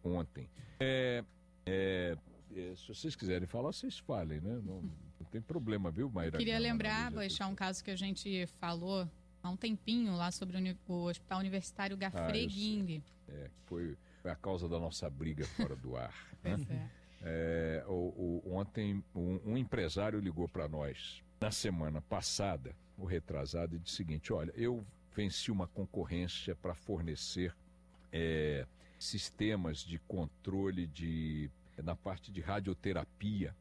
ontem. Se vocês quiserem falar, vocês falem, né? Não tem problema, viu, Mayra? Queria lembrar, Boixá, um caso que a gente falou há um tempinho lá sobre o Hospital Universitário Gafrey Guinle. Foi a causa da nossa briga fora do ar. Pois né? Ontem um empresário ligou para nós na semana passada, o retrasado, e disse o seguinte: olha, eu venci uma concorrência para fornecer sistemas de controle na parte de radioterapia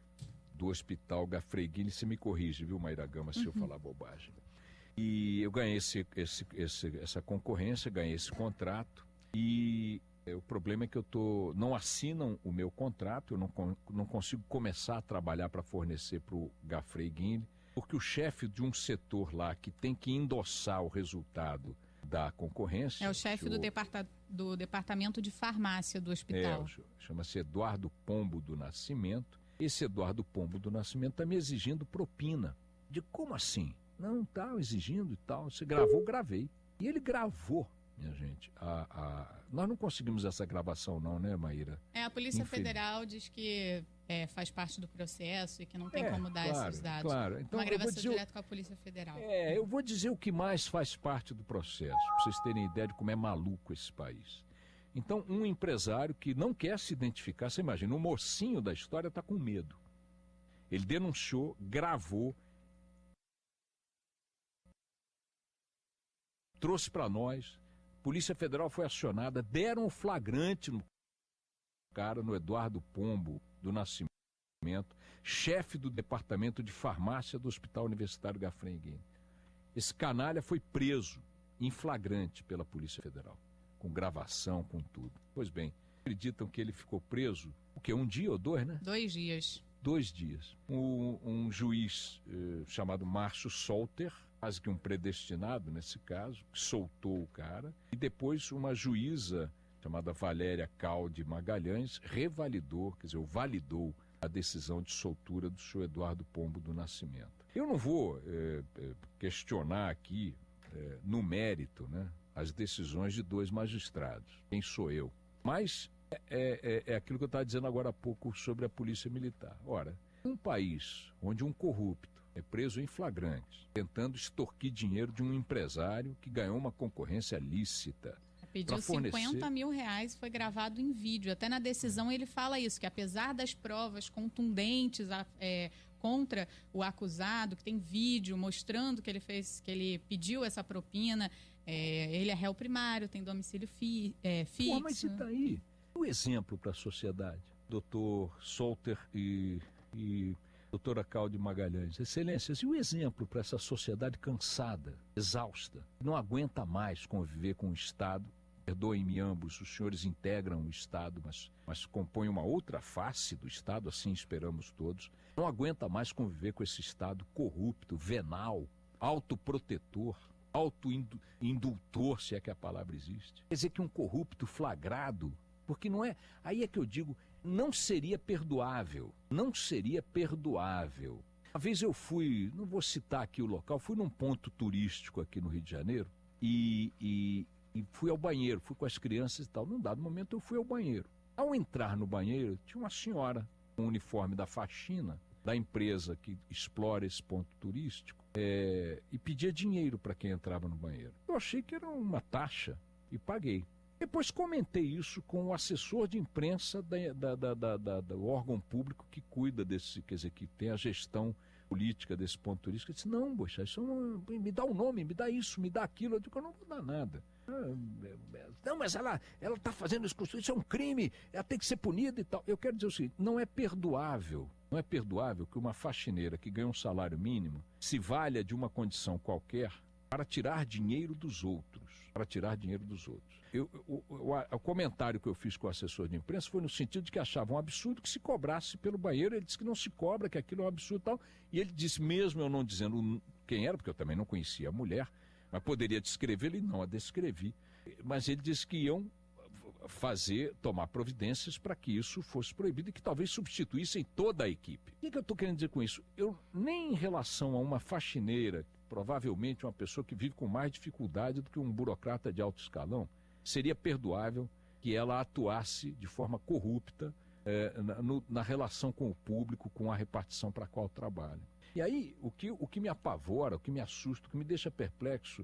do Hospital Gafrey Guinle. Você me corrige, viu, Mayra Gama, se eu falar bobagem. E eu ganhei essa concorrência, ganhei esse contrato, e o problema é que não assinam o meu contrato, eu não consigo começar a trabalhar para fornecer para o Gafrey Guinle, porque o chefe de um setor lá que tem que endossar o resultado da concorrência... É o chefe do departamento de farmácia do hospital. Chama-se Eduardo Pombo do Nascimento. Esse Eduardo Pombo do Nascimento está me exigindo propina. De como assim? Não, tá exigindo e tal. Você gravou? Gravei. E ele gravou, minha gente. Nós não conseguimos essa gravação não, né, Maíra? A Polícia Federal diz que faz parte do processo e que não tem como dar esses dados. Claro. Então, uma gravação direto com a Polícia Federal. Eu vou dizer o que mais faz parte do processo, para vocês terem ideia de como é maluco esse país. Então, um empresário que não quer se identificar, você imagina, o mocinho da história está com medo. Ele denunciou, gravou, trouxe para nós, Polícia Federal foi acionada, deram o flagrante no Eduardo Pombo do Nascimento, chefe do departamento de farmácia do Hospital Universitário Gafrey Guinle. Esse canalha foi preso em flagrante pela Polícia Federal, com gravação, com tudo. Pois bem, acreditam que ele ficou preso, o quê? 1 dia ou 2, né? 2 dias. 2 dias. Um juiz chamado Márcio Solter, quase que um predestinado nesse caso, soltou o cara, e depois uma juíza chamada Valéria Calde Magalhães revalidou, validou a decisão de soltura do senhor Eduardo Pombo do Nascimento. Eu não vou questionar aqui, no mérito, né, as decisões de 2 magistrados. Quem sou eu? Mas é aquilo que eu estava dizendo agora há pouco sobre a Polícia Militar. Ora, um país onde um corrupto é preso em flagrante, tentando extorquir dinheiro de um empresário que ganhou uma concorrência lícita. Pediu 50 mil reais, foi gravado em vídeo. Até na decisão ele fala isso, que apesar das provas contundentes contra o acusado, que tem vídeo mostrando que ele pediu essa propina, ele é réu primário, tem domicílio fixo. Pô, mas e daí? O exemplo para a sociedade. Doutor Solter e doutora Calde Magalhães, excelências, e o exemplo para essa sociedade cansada, exausta, não aguenta mais conviver com o Estado. Perdoem-me ambos, os senhores integram o Estado, mas compõem uma outra face do Estado, assim esperamos todos. Não aguenta mais conviver com esse Estado corrupto, venal, autoprotetor, autoindultor, se é que a palavra existe. Quer dizer que um corrupto flagrado, porque não é... Aí é que eu digo, não seria perdoável. Uma vez eu fui, não vou citar aqui o local, fui num ponto turístico aqui no Rio de Janeiro e fui ao banheiro, fui com as crianças e tal. Num dado momento eu fui ao banheiro. Ao entrar no banheiro, tinha uma senhora com o uniforme da faxina, da empresa que explora esse ponto turístico, e pedia dinheiro para quem entrava no banheiro. Eu achei que era uma taxa e paguei. Depois comentei isso com o assessor de imprensa do órgão público que cuida desse, quer dizer, que tem a gestão política desse ponto turístico. Eu disse, não, poxa, isso me dá o nome, me dá isso, me dá aquilo. Eu digo, eu não vou dar nada. Não, mas ela está fazendo isso é um crime, ela tem que ser punida e tal. Eu quero dizer o seguinte, não é perdoável que uma faxineira que ganha um salário mínimo se valha de uma condição qualquer para tirar dinheiro dos outros. O comentário que eu fiz com o assessor de imprensa foi no sentido de que achava um absurdo que se cobrasse pelo banheiro. Ele disse que não se cobra, que aquilo é um absurdo e tal. E ele disse, mesmo eu não dizendo quem era, porque eu também não conhecia a mulher, mas poderia descrevê-la e não a descrevi. Mas ele disse que iam tomar providências para que isso fosse proibido e que talvez substituíssem toda a equipe. O que eu estou querendo dizer com isso? Nem em relação a uma faxineira, provavelmente uma pessoa que vive com mais dificuldade do que um burocrata de alto escalão, seria perdoável que ela atuasse de forma corrupta na relação com o público, com a repartição para a qual trabalha. E aí, o que me apavora, o que me assusta, o que me deixa perplexo,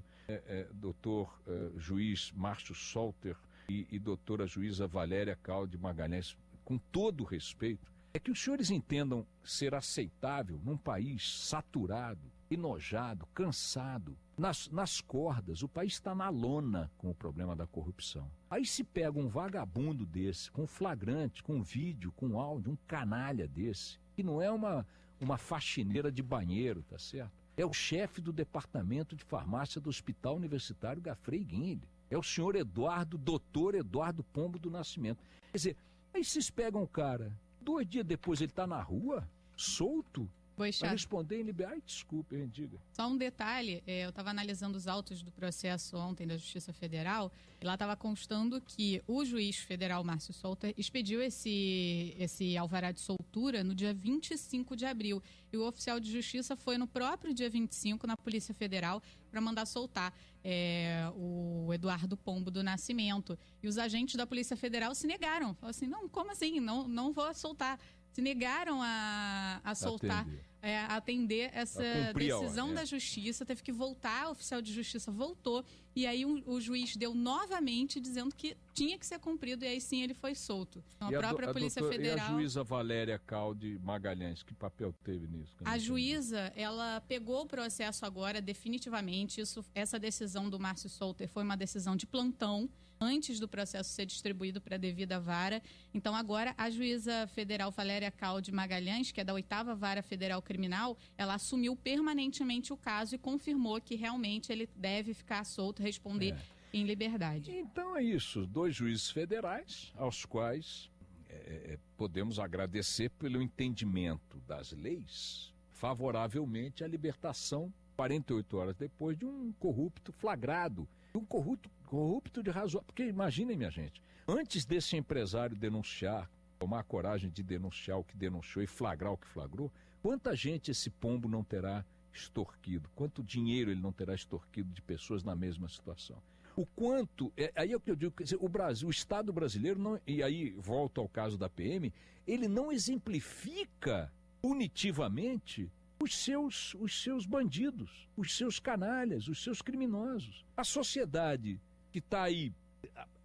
doutor juiz Márcio Solter e doutora juíza Valéria Calde Magalhães, com todo o respeito, é que os senhores entendam ser aceitável num país saturado, enojado, cansado, nas cordas. O país está na lona com o problema da corrupção. Aí se pega um vagabundo desse, com flagrante, com vídeo, com áudio, um canalha desse, que não é uma faxineira de banheiro, tá certo? É o chefe do departamento de farmácia do Hospital Universitário Gafrey Guinle. É o senhor doutor Eduardo Pombo do Nascimento. Quer dizer, aí vocês pegam o cara, 2 dias depois ele está na rua, solto, para responder em liberdade. Ai, desculpe, diga. Só um detalhe, eu estava analisando os autos do processo ontem da Justiça Federal, e lá estava constando que o juiz federal Márcio Solter expediu esse alvará de soltura no dia 25 de abril. E o oficial de justiça foi no próprio dia 25 na Polícia Federal para mandar soltar o Eduardo Pombo do Nascimento. E os agentes da Polícia Federal se negaram. Falaram assim, não, como assim? Não vou soltar. Se negaram a soltar, a atender essa decisão da justiça, teve que voltar, o oficial de justiça voltou, e aí o juiz deu novamente dizendo que tinha que ser cumprido, e aí sim ele foi solto. Então, a própria Polícia Federal... E a juíza Valéria Calde Magalhães, que papel teve nisso? A juíza, ela pegou o processo agora definitivamente, essa decisão do Márcio Solter foi uma decisão de plantão, antes do processo ser distribuído para a devida vara. Então, agora, a juíza federal Valéria Calde Magalhães, que é da 8ª Vara Federal Criminal, ela assumiu permanentemente o caso e confirmou que realmente ele deve ficar solto, responder em liberdade. Então é isso, 2 juízes federais, aos quais podemos agradecer pelo entendimento das leis, favoravelmente à libertação, 48 horas depois, de um corrupto flagrado, um corrupto de razoável. Porque imaginem, minha gente, antes desse empresário denunciar, tomar a coragem de denunciar o que denunciou e flagrar o que flagrou, quanta gente esse pombo não terá extorquido, quanto dinheiro ele não terá extorquido de pessoas na mesma situação. O quanto, aí é o que eu digo, quer dizer, o Estado brasileiro, não, e aí volto ao caso da PM, ele não exemplifica punitivamente os seus bandidos, os seus canalhas, os seus criminosos. A sociedade que está aí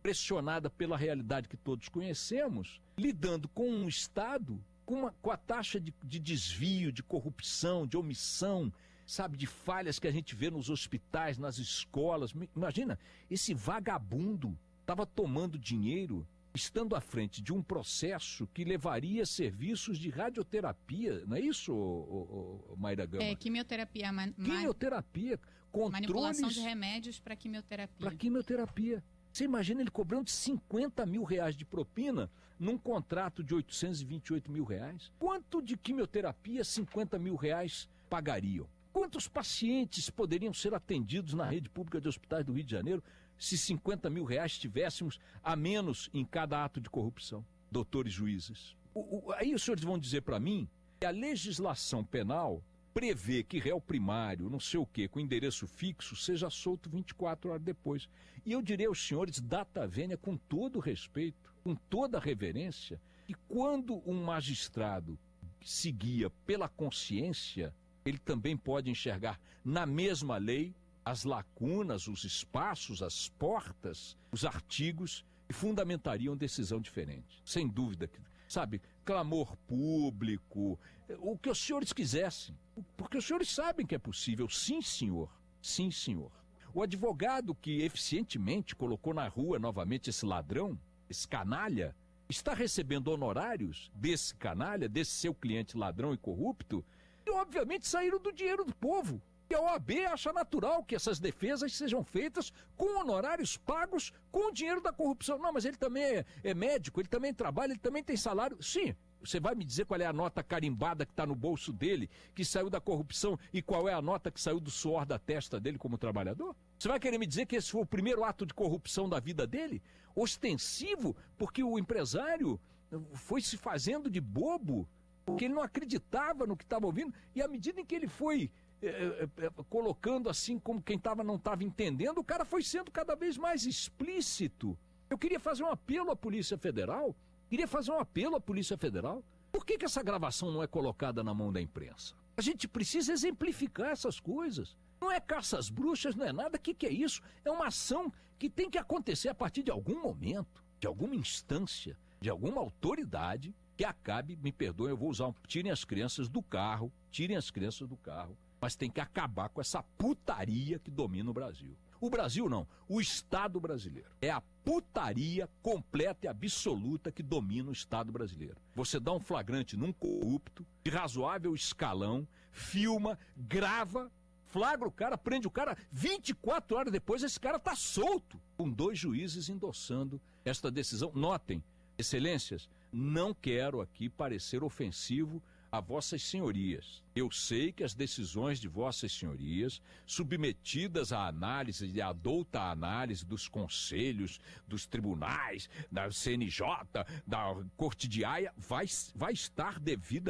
pressionada pela realidade que todos conhecemos, lidando com um Estado com a taxa de desvio, de corrupção, de omissão, sabe, de falhas que a gente vê nos hospitais, nas escolas. Imagina, esse vagabundo estava tomando dinheiro, estando à frente de um processo que levaria serviços de radioterapia, não é isso, Mayra Gama? Quimioterapia. Quimioterapia, controles... Manipulação de remédios para quimioterapia. Para quimioterapia. Você imagina ele cobrando 50 mil reais de propina num contrato de 828 mil reais? Quanto de quimioterapia 50 mil reais pagariam? Quantos pacientes poderiam ser atendidos na rede pública de hospitais do Rio de Janeiro se 50 mil reais tivéssemos a menos em cada ato de corrupção? Doutores juízes. Aí os senhores vão dizer para mim que a legislação penal prevê que réu primário, não sei o quê, com endereço fixo, seja solto 24 horas depois. E eu direi aos senhores, data vênia, com todo respeito, com toda reverência, que quando um magistrado se guia pela consciência, ele também pode enxergar na mesma lei as lacunas, os espaços, as portas, os artigos que fundamentariam decisão diferente. Sem dúvida, sabe, clamor público, o que os senhores quisessem. Porque os senhores sabem que é possível. Sim, senhor. Sim, senhor. O advogado que eficientemente colocou na rua novamente esse ladrão, esse canalha, está recebendo honorários desse canalha, desse seu cliente ladrão e corrupto, e obviamente saíram do dinheiro do povo. E a OAB acha natural que essas defesas sejam feitas com honorários pagos com o dinheiro da corrupção. Não, mas ele também é médico, ele também trabalha, ele também tem salário. Sim, você vai me dizer qual é a nota carimbada que está no bolso dele, que saiu da corrupção, e qual é a nota que saiu do suor da testa dele como trabalhador? Você vai querer me dizer que esse foi o primeiro ato de corrupção da vida dele? Ostensivo, porque o empresário foi se fazendo de bobo, porque ele não acreditava no que estava ouvindo, e à medida em que ele foi colocando assim como quem não estava entendendo, o cara foi sendo cada vez mais explícito Eu queria fazer um apelo à Polícia Federal. Por que essa gravação não é colocada na mão da imprensa? A gente precisa exemplificar essas coisas. Não é caça às bruxas, não é nada. O que é isso? É uma ação que tem que acontecer a partir de algum momento, de alguma instância, de alguma autoridade que acabe, me perdoem, eu vou usar tirem as crianças do carro, mas tem que acabar com essa putaria que domina o Brasil. O Brasil não, o Estado brasileiro. É a putaria completa e absoluta que domina o Estado brasileiro. Você dá um flagrante num corrupto, de razoável escalão, filma, grava, flagra o cara, prende o cara, 24 horas depois esse cara está solto, com 2 juízes endossando esta decisão. Notem, excelências, não quero aqui parecer ofensivo a vossas senhorias. Eu sei que as decisões de vossas senhorias, submetidas à análise e à douta análise dos conselhos, dos tribunais, da CNJ, da Corte de Haia,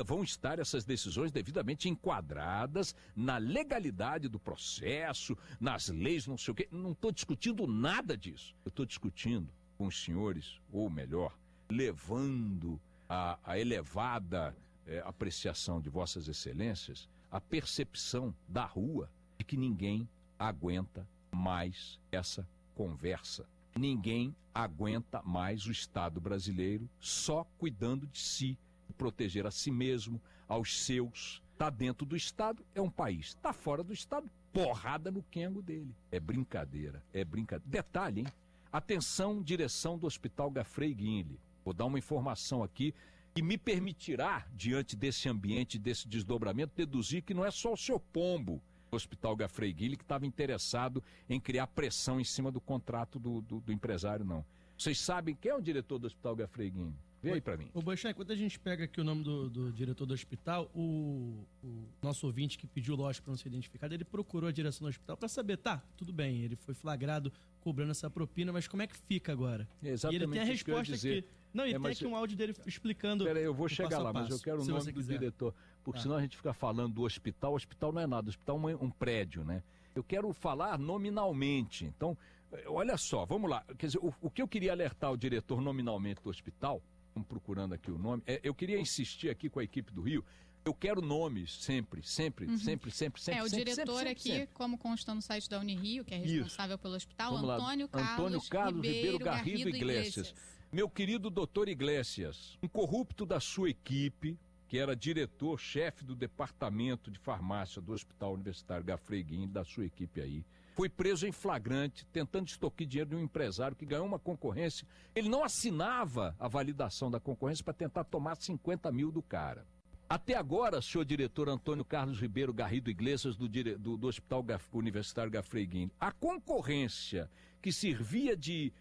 vão estar essas decisões devidamente enquadradas na legalidade do processo, nas leis, não sei o quê. Não estou discutindo nada disso. Eu estou discutindo com os senhores, ou melhor, levando a elevada apreciação de vossas excelências, a percepção da rua de que ninguém aguenta mais essa conversa. Ninguém aguenta mais o Estado brasileiro só cuidando de si, de proteger a si mesmo, aos seus. Está dentro do Estado, é um país. Está fora do Estado, porrada no quengo dele. É brincadeira, é brincadeira. Detalhe, hein? Atenção, direção do Hospital Gafrey Guinle. Vou dar uma informação aqui e me permitirá, diante desse ambiente, desse desdobramento, deduzir que não é só o seu Pombo, o Hospital Gafrey Guinle, que estava interessado em criar pressão em cima do contrato do empresário, não. Vocês sabem quem é o diretor do Hospital Gafrey Guinle? Vê aí para mim. Ô, Boechat, enquanto a gente pega aqui o nome do diretor do hospital, o nosso ouvinte que pediu, lógico, para não ser identificado, ele procurou a direção do hospital para saber, tá, tudo bem, ele foi flagrado cobrando essa propina, mas como é que fica agora? É exatamente. E ele tem a resposta aqui. Não, e tem aqui um áudio dele explicando. Peraí, eu vou chegar lá, mas eu quero o nome do diretor, porque senão a gente fica falando do hospital. O hospital não é nada, o hospital é um prédio, né? Eu quero falar nominalmente. Então, olha só, vamos lá. Quer dizer, o que eu queria alertar o diretor nominalmente do hospital, estamos procurando aqui o nome, eu queria insistir aqui com a equipe do Rio. Eu quero nomes sempre. O diretor aqui, como consta no site da Unirio, que é responsável pelo hospital, Antônio Carlos Ribeiro Garrido Iglesias. Meu querido doutor Iglesias, um corrupto da sua equipe, que era diretor-chefe do departamento de farmácia do Hospital Universitário Gafrey Guinle, da sua equipe aí, foi preso em flagrante, tentando extorquir dinheiro de um empresário que ganhou uma concorrência. Ele não assinava a validação da concorrência para tentar tomar 50 mil do cara. Até agora, senhor diretor Antônio Carlos Ribeiro Garrido Iglesias, do Hospital Universitário Gafrey Guinle, a concorrência que servia de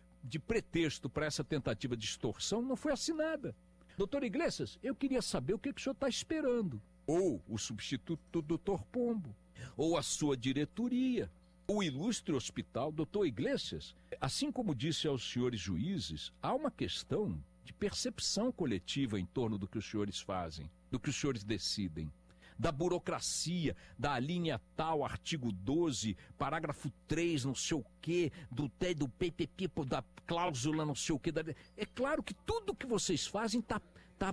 pretexto para essa tentativa de extorsão não foi assinada. Doutor Iglesias, eu queria saber o que o senhor está esperando. Ou o substituto do doutor Pombo, ou a sua diretoria, o ilustre hospital. Doutor Iglesias, assim como disse aos senhores juízes, há uma questão de percepção coletiva em torno do que os senhores fazem, do que os senhores decidem, da burocracia, da linha tal, artigo 12, parágrafo 3, não sei o quê, do PPP, da cláusula não sei o quê. É claro que tudo que vocês fazem está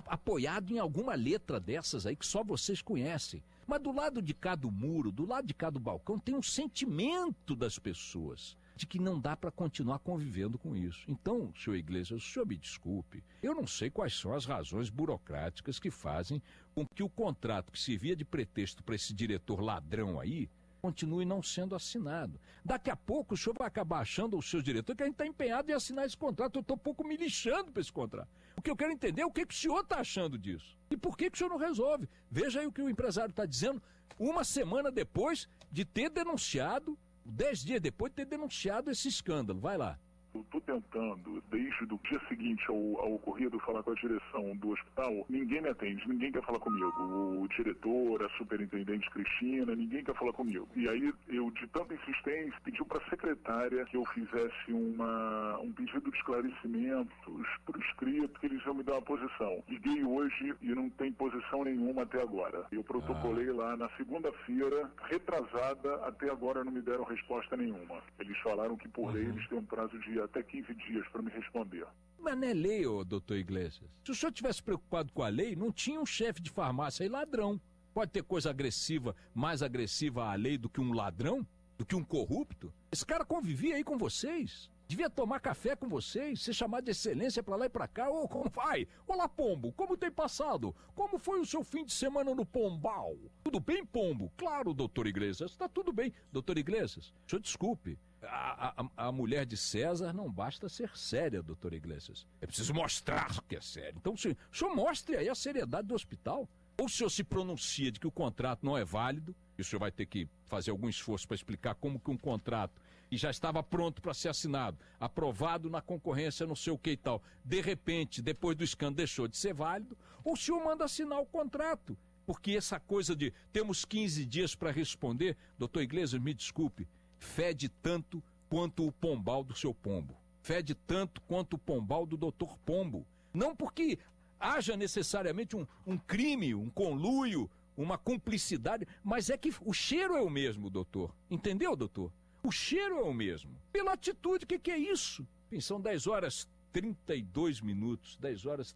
apoiado em alguma letra dessas aí que só vocês conhecem. Mas do lado de cá do muro, do lado de cá do balcão, tem um sentimento das pessoas de que não dá para continuar convivendo com isso. Então, senhor Iglesias, o senhor me desculpe, eu não sei quais são as razões burocráticas que fazem com que o contrato que servia de pretexto para esse diretor ladrão aí continue não sendo assinado. Daqui a pouco o senhor vai acabar achando, o seu diretor, que a gente está empenhado em assinar esse contrato. Eu estou um pouco me lixando para esse contrato. O que eu quero entender é o que o senhor está achando disso. E por que o senhor não resolve? Veja aí o que o empresário está dizendo, uma semana depois de ter denunciado, 10 dias depois de ter denunciado esse escândalo. Vai lá. Eu estou tentando, desde o dia seguinte ao ocorrido, falar com a direção do hospital. Ninguém me atende, ninguém quer falar comigo. O diretor, a superintendente Cristina, ninguém quer falar comigo. E aí, eu, de tanta insistência, pedi para a secretária que eu fizesse um pedido de esclarecimentos por escrito, que eles iam me dar uma posição. Liguei hoje e não tem posição nenhuma até agora. Eu protocolei lá na segunda-feira, retrasada, até agora não me deram resposta nenhuma. Eles falaram que por lei eles têm um prazo de até 15 dias para me responder. Mas não é lei, ô, doutor Iglesias. Se o senhor tivesse preocupado com a lei, não tinha um chefe de farmácia aí ladrão. Pode ter coisa agressiva, mais agressiva à lei do que um ladrão? Do que um corrupto? Esse cara convivia aí com vocês. Devia tomar café com vocês, ser chamado de excelência pra lá e pra cá. Ô, como vai? Olá, Pombo, como tem passado? Como foi o seu fim de semana no Pombal? Tudo bem, Pombo? Claro, doutor Iglesias, tá tudo bem. Doutor Iglesias, o senhor desculpe. A mulher de César não basta ser séria, doutor Iglesias. É preciso mostrar que é sério. Então, o senhor mostre aí a seriedade do hospital. Ou o senhor se pronuncia de que o contrato não é válido, e o senhor vai ter que fazer algum esforço para explicar como que um contrato que já estava pronto para ser assinado, aprovado na concorrência, não sei o que e tal, de repente, depois do escândalo, deixou de ser válido, ou o senhor manda assinar o contrato. Porque essa coisa de temos 15 dias para responder, doutor Iglesias, me desculpe, fede tanto quanto o pombal do seu pombo. Fede tanto quanto o pombal do doutor Pombo. Não porque haja necessariamente um crime, um conluio, uma cumplicidade, mas é que o cheiro é o mesmo, doutor. Entendeu, doutor? O cheiro é o mesmo. Pela atitude, o que é isso? São 10 horas 32 minutos, 10 horas